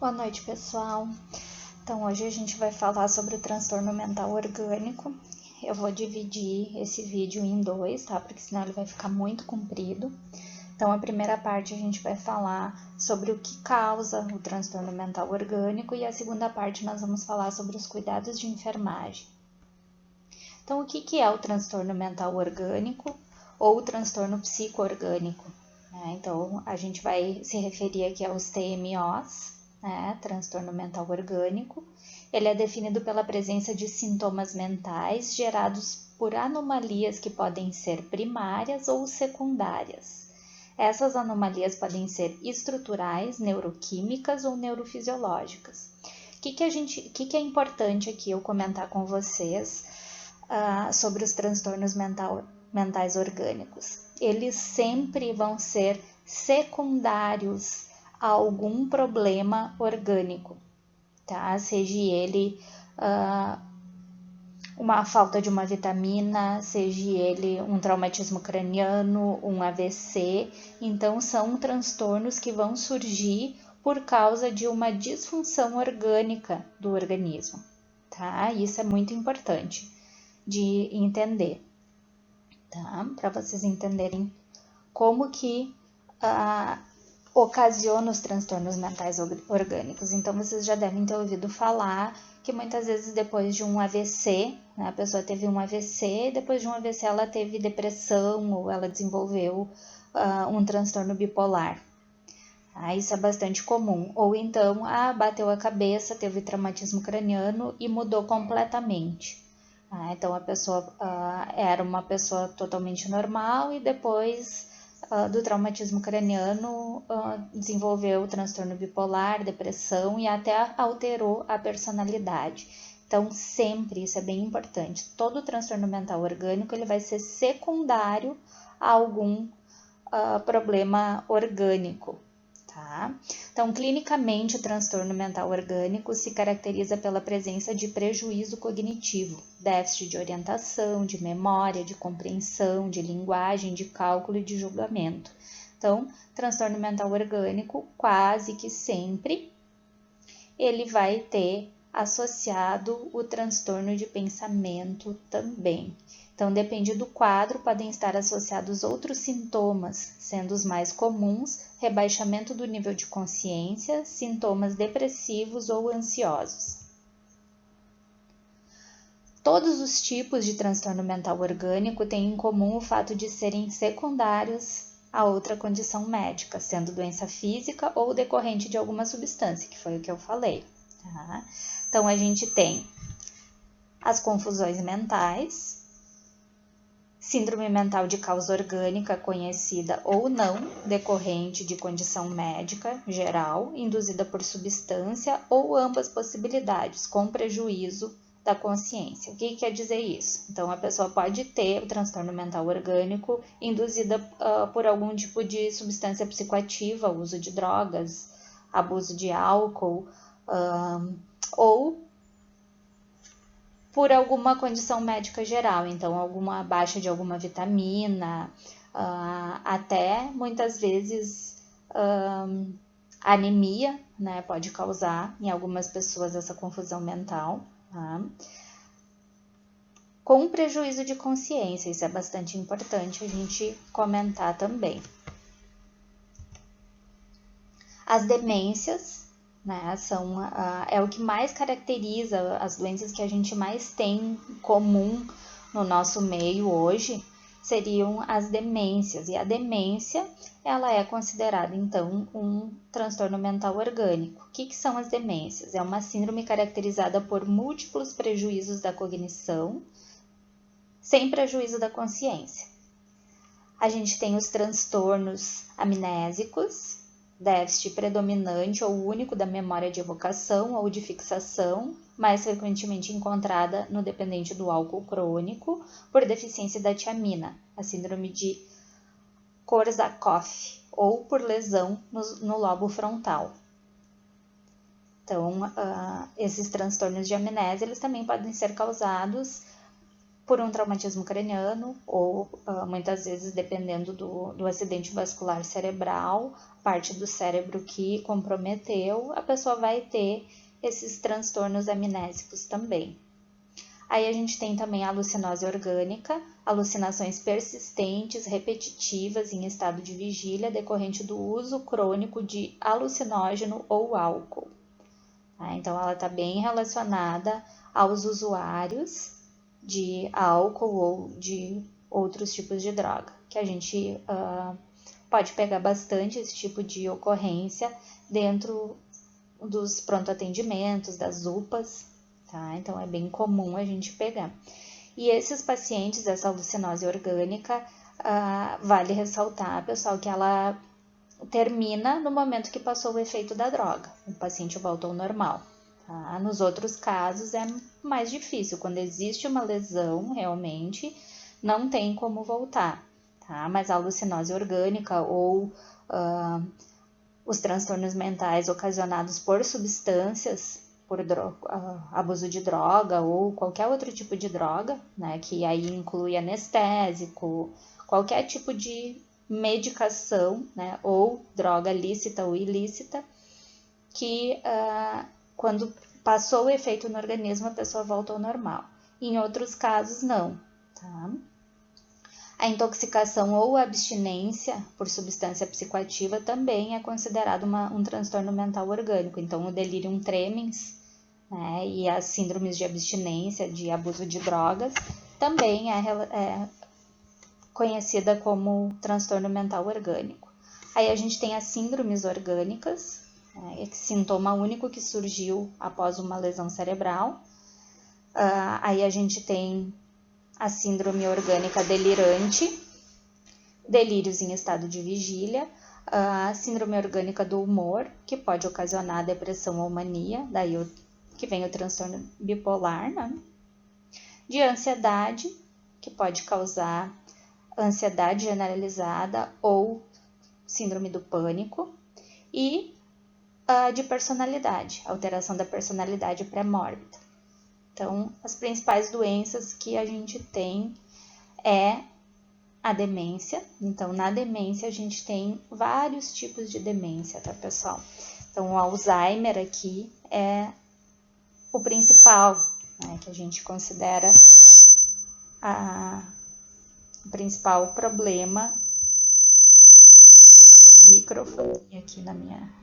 Boa noite, pessoal. Então, hoje a gente vai falar sobre o transtorno mental orgânico. Eu vou dividir esse vídeo em dois, tá? Porque senão ele vai ficar muito comprido. Então, a primeira parte a gente vai falar sobre o que causa o transtorno mental orgânico e a segunda parte nós vamos falar sobre os cuidados de enfermagem. Então, o que é o transtorno mental orgânico ou o transtorno psicoorgânico? Então, a gente vai se referir aqui aos TMOs, transtorno mental orgânico. Ele é definido pela presença de sintomas mentais gerados por anomalias que podem ser primárias ou secundárias. Essas anomalias podem ser estruturais, neuroquímicas ou neurofisiológicas. O que é importante aqui eu comentar com vocês sobre os transtornos mentais orgânicos? Eles sempre vão ser secundários a algum problema orgânico, tá? Seja ele uma falta de uma vitamina, seja ele um traumatismo craniano, um AVC. Então, são transtornos que vão surgir por causa de uma disfunção orgânica do organismo, tá? Isso é muito importante de entender, tá? Para vocês entenderem como que ocasiona os transtornos mentais orgânicos. Então, vocês já devem ter ouvido falar que muitas vezes depois de um AVC, né, a pessoa teve um AVC, depois de um AVC ela teve depressão ou ela desenvolveu um transtorno bipolar. Isso é bastante comum. Ou então, bateu a cabeça, teve traumatismo craniano e mudou completamente. Então, a pessoa era uma pessoa totalmente normal e depois do traumatismo craniano desenvolveu transtorno bipolar, depressão e até alterou a personalidade. Então, sempre, isso é bem importante, todo transtorno mental orgânico ele vai ser secundário a algum problema orgânico. Tá? Então, clinicamente, o transtorno mental orgânico se caracteriza pela presença de prejuízo cognitivo, déficit de orientação, de memória, de compreensão, de linguagem, de cálculo e de julgamento. Então, transtorno mental orgânico, quase que sempre, ele vai ter associado o transtorno de pensamento também. Então, depende do quadro, podem estar associados outros sintomas, sendo os mais comuns, rebaixamento do nível de consciência, sintomas depressivos ou ansiosos. Todos os tipos de transtorno mental orgânico têm em comum o fato de serem secundários a outra condição médica, sendo doença física ou decorrente de alguma substância, que foi o que eu falei. Tá? Então, a gente tem as confusões mentais, síndrome mental de causa orgânica conhecida ou não, decorrente de condição médica geral, induzida por substância ou ambas possibilidades, com prejuízo da consciência. O que quer dizer isso? Então, a pessoa pode ter o transtorno mental orgânico induzida por algum tipo de substância psicoativa, uso de drogas, abuso de álcool, ou por alguma condição médica geral, então alguma baixa de alguma vitamina, até muitas vezes anemia, né, pode causar em algumas pessoas essa confusão mental, tá? Com prejuízo de consciência, isso é bastante importante a gente comentar também. As demências, né, é o que mais caracteriza as doenças que a gente mais tem em comum no nosso meio hoje, seriam as demências. E a demência, ela é considerada, então, um transtorno mental orgânico. O que são as demências? É uma síndrome caracterizada por múltiplos prejuízos da cognição, sem prejuízo da consciência. A gente tem os transtornos amnésicos, déficit predominante ou único da memória de evocação ou de fixação, mais frequentemente encontrada no dependente do álcool crônico, por deficiência da tiamina, a síndrome de Korsakoff, ou por lesão no lobo frontal. Então, esses transtornos de amnésia, eles também podem ser causados por um traumatismo craniano ou muitas vezes, dependendo do acidente vascular cerebral, parte do cérebro que comprometeu, a pessoa vai ter esses transtornos amnésicos também. Aí a gente tem também a alucinose orgânica, alucinações persistentes, repetitivas em estado de vigília decorrente do uso crônico de alucinógeno ou álcool. Tá? Então ela está bem relacionada aos usuários de álcool ou de outros tipos de droga, que a gente pode pegar bastante esse tipo de ocorrência dentro dos pronto-atendimentos, das UPAs, tá? Então é bem comum a gente pegar. E esses pacientes, essa alucinose orgânica, vale ressaltar, pessoal, que ela termina no momento que passou o efeito da droga, o paciente volta ao normal. Tá? Nos outros casos é mais difícil, quando existe uma lesão realmente, não tem como voltar, tá? Mas a alucinose orgânica ou os transtornos mentais ocasionados por substâncias, por abuso de droga ou qualquer outro tipo de droga, né, que aí inclui anestésico, qualquer tipo de medicação, né, ou droga lícita ou ilícita, que quando passou o efeito no organismo, a pessoa volta ao normal. Em outros casos, não. Tá? A intoxicação ou abstinência por substância psicoativa também é considerado um transtorno mental orgânico. Então, o delirium tremens, né, e as síndromes de abstinência, de abuso de drogas, também é conhecida como transtorno mental orgânico. Aí a gente tem as síndromes orgânicas, né, sintoma único que surgiu após uma lesão cerebral. Aí a gente tem a síndrome orgânica delirante, delírios em estado de vigília, a síndrome orgânica do humor, que pode ocasionar depressão ou mania, daí que vem o transtorno bipolar, né? De ansiedade, que pode causar ansiedade generalizada ou síndrome do pânico, e de personalidade, alteração da personalidade pré-mórbida. Então, as principais doenças que a gente tem é a demência. Então, na demência, a gente tem vários tipos de demência, tá, pessoal? Então, o Alzheimer aqui é o principal, né, que a gente considera o principal problema. O microfone aqui na minha...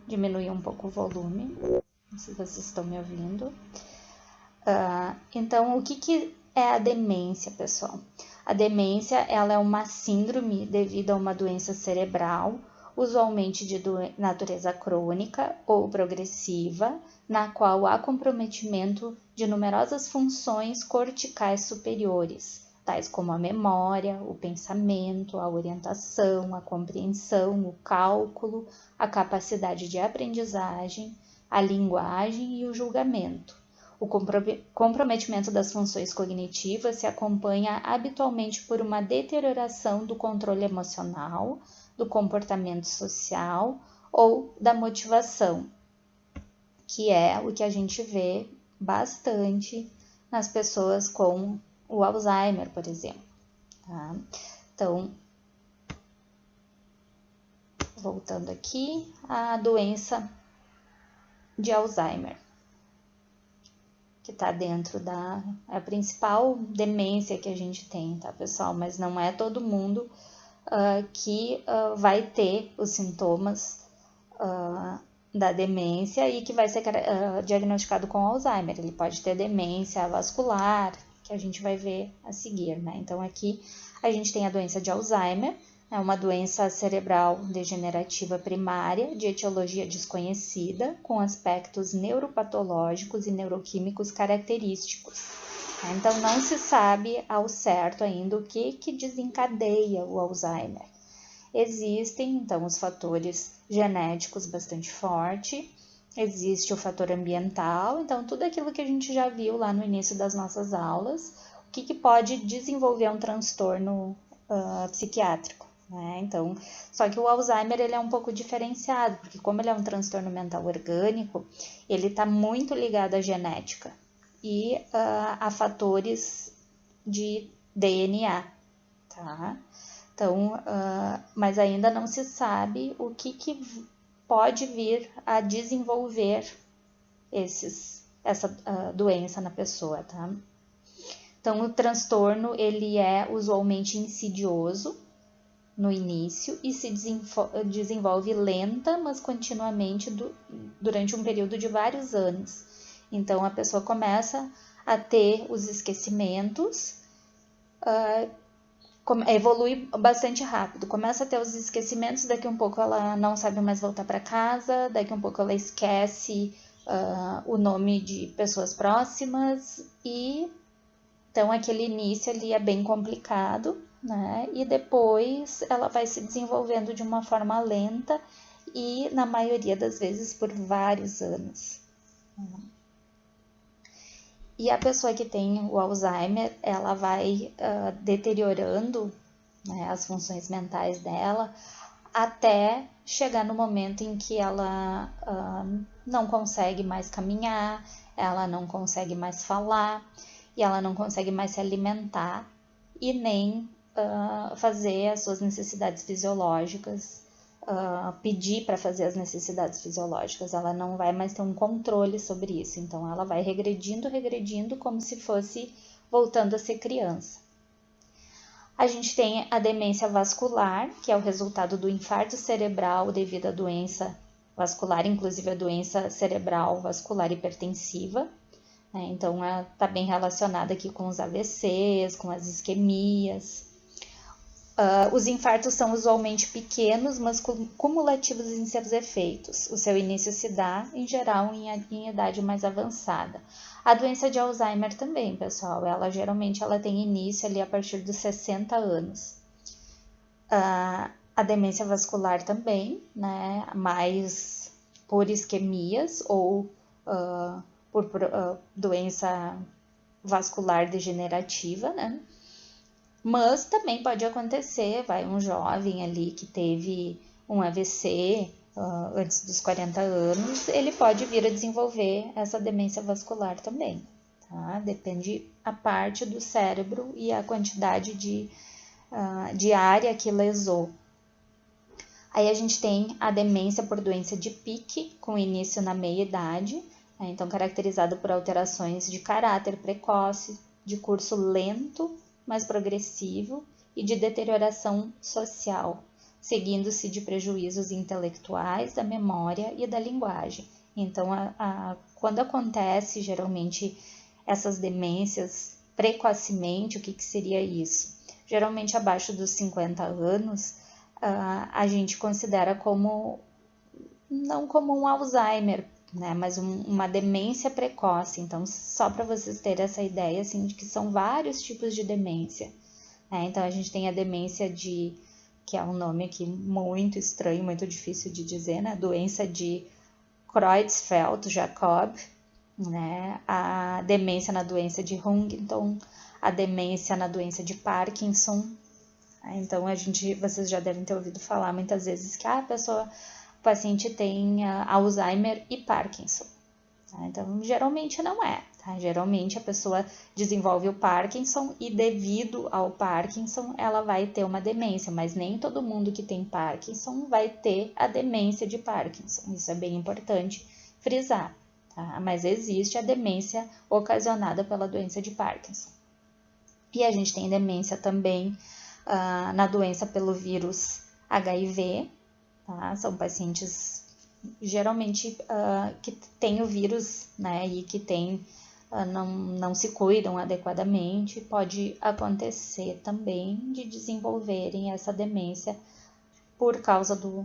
Diminuir um pouco o volume, não sei se vocês estão me ouvindo. Então, o que é a demência, pessoal? A demência, ela é uma síndrome devido a uma doença cerebral, usualmente de natureza crônica ou progressiva, na qual há comprometimento de numerosas funções corticais superiores, tais como a memória, o pensamento, a orientação, a compreensão, o cálculo, a capacidade de aprendizagem, a linguagem e o julgamento. O comprometimento das funções cognitivas se acompanha habitualmente por uma deterioração do controle emocional, do comportamento social ou da motivação, que é o que a gente vê bastante nas pessoas com o Alzheimer, por exemplo. Tá? Então, voltando aqui, a doença de Alzheimer, que está dentro a principal demência que a gente tem, tá, pessoal? Mas não é todo mundo que vai ter os sintomas da demência e que vai ser diagnosticado com Alzheimer. Ele pode ter demência vascular, que a gente vai ver a seguir, né? Então, aqui a gente tem a doença de Alzheimer, é uma doença cerebral degenerativa primária de etiologia desconhecida, com aspectos neuropatológicos e neuroquímicos característicos. Então, não se sabe ao certo ainda o que desencadeia o Alzheimer. Existem, então, os fatores genéticos bastante fortes, existe o fator ambiental, então, tudo aquilo que a gente já viu lá no início das nossas aulas, o que pode desenvolver um transtorno psiquiátrico. Né? Então, só que o Alzheimer ele é um pouco diferenciado, porque como ele é um transtorno mental orgânico, ele está muito ligado à genética e a fatores de DNA, tá? Então, mas ainda não se sabe o que pode vir a desenvolver essa doença na pessoa, tá? Então, o transtorno, ele é usualmente insidioso no início e se desenvolve lenta, mas continuamente durante um período de vários anos. Então, a pessoa começa a ter os esquecimentos, evolui bastante rápido. Começa a ter os esquecimentos, daqui a um pouco ela não sabe mais voltar para casa, daqui a um pouco ela esquece o nome de pessoas próximas e então aquele início ali é bem complicado, né? E depois ela vai se desenvolvendo de uma forma lenta e na maioria das vezes por vários anos. E a pessoa que tem o Alzheimer, ela vai deteriorando, né, as funções mentais dela até chegar no momento em que ela não consegue mais caminhar, ela não consegue mais falar e ela não consegue mais se alimentar e nem fazer as suas necessidades fisiológicas, pedir para fazer as necessidades fisiológicas. Ela não vai mais ter um controle sobre isso, então ela vai regredindo como se fosse voltando a ser criança. A gente tem a demência vascular, que é o resultado do infarto cerebral devido à doença vascular, inclusive a doença cerebral vascular hipertensiva. Então, está bem relacionada aqui com os AVCs, com as isquemias. Os infartos são usualmente pequenos, mas cumulativos em seus efeitos. O seu início se dá, em geral, em idade mais avançada. A doença de Alzheimer também, pessoal, geralmente tem início ali a partir dos 60 anos. A demência vascular também, né, mais por isquemias ou por doença vascular degenerativa, né? Mas também pode acontecer, um jovem ali que teve um AVC antes dos 40 anos, ele pode vir a desenvolver essa demência vascular também, tá? Depende a parte do cérebro e a quantidade de área que lesou. Aí a gente tem a demência por doença de Pick, com início na meia-idade, então caracterizado por alterações de caráter precoce, de curso lento, mais progressivo e de deterioração social, seguindo-se de prejuízos intelectuais, da memória e da linguagem. Então, quando acontece geralmente essas demências precocemente, o que seria isso? Geralmente abaixo dos 50 anos, a gente considera não como um Alzheimer, né, mas uma demência precoce. Então, só para vocês terem essa ideia, assim, de que são vários tipos de demência. Né? Então, a gente tem a demência que é um nome aqui muito estranho, muito difícil de dizer, né? Doença de Creutzfeldt-Jakob, né? A demência na doença de Huntington, a demência na doença de Parkinson. Então, vocês já devem ter ouvido falar muitas vezes que o paciente tem Alzheimer e Parkinson. Tá? Então, geralmente não é. Tá? Geralmente a pessoa desenvolve o Parkinson e devido ao Parkinson ela vai ter uma demência, mas nem todo mundo que tem Parkinson vai ter a demência de Parkinson. Isso é bem importante frisar. Tá? Mas existe a demência ocasionada pela doença de Parkinson. E a gente tem demência também na doença pelo vírus HIV, tá? São pacientes geralmente que têm o vírus, né, e que não se cuidam adequadamente. Pode acontecer também de desenvolverem essa demência por causa do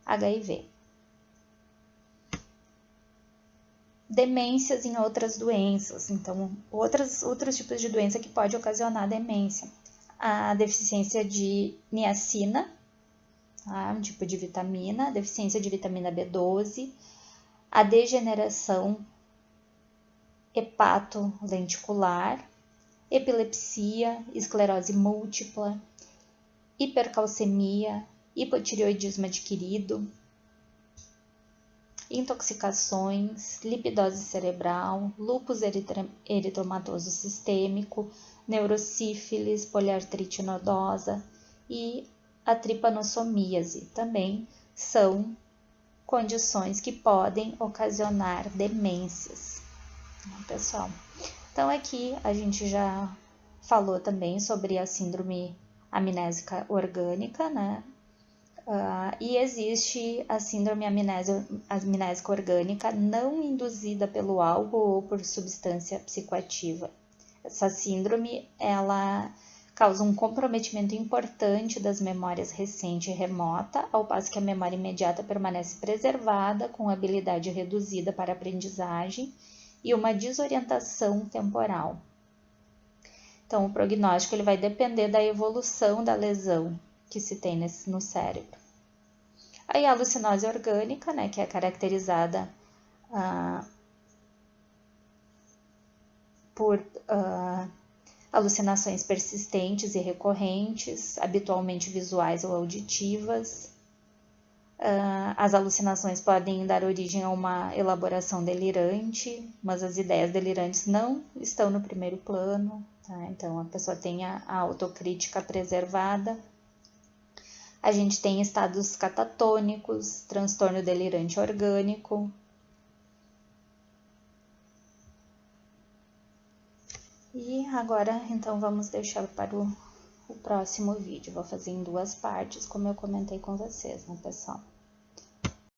HIV. Demências em outras doenças, então outros tipos de doença que pode ocasionar demência. A deficiência de niacina, tá? Um tipo de vitamina, a deficiência de vitamina B12, a degeneração hepatolenticular, epilepsia, esclerose múltipla, hipercalcemia, hipotireoidismo adquirido, intoxicações, lipidose cerebral, lúpus eritematoso sistêmico, neurosífilis, poliartrite nodosa e a tripanossomíase também são condições que podem ocasionar demências, pessoal. Então aqui a gente já falou também sobre a síndrome amnésica orgânica, né? E existe a síndrome amnésica orgânica não induzida pelo álcool ou por substância psicoativa. Essa síndrome, ela causa um comprometimento importante das memórias recente e remota, ao passo que a memória imediata permanece preservada, com habilidade reduzida para aprendizagem e uma desorientação temporal. Então, o prognóstico ele vai depender da evolução da lesão que se tem no cérebro. Aí a alucinose orgânica, né, que é caracterizada por alucinações persistentes e recorrentes, habitualmente visuais ou auditivas. As alucinações podem dar origem a uma elaboração delirante, mas as ideias delirantes não estão no primeiro plano, tá? Então a pessoa tem a autocrítica preservada. A gente tem estados catatônicos, transtorno delirante orgânico. E agora, então, vamos deixar para o próximo vídeo. Vou fazer em 2 partes, como eu comentei com vocês, né, pessoal?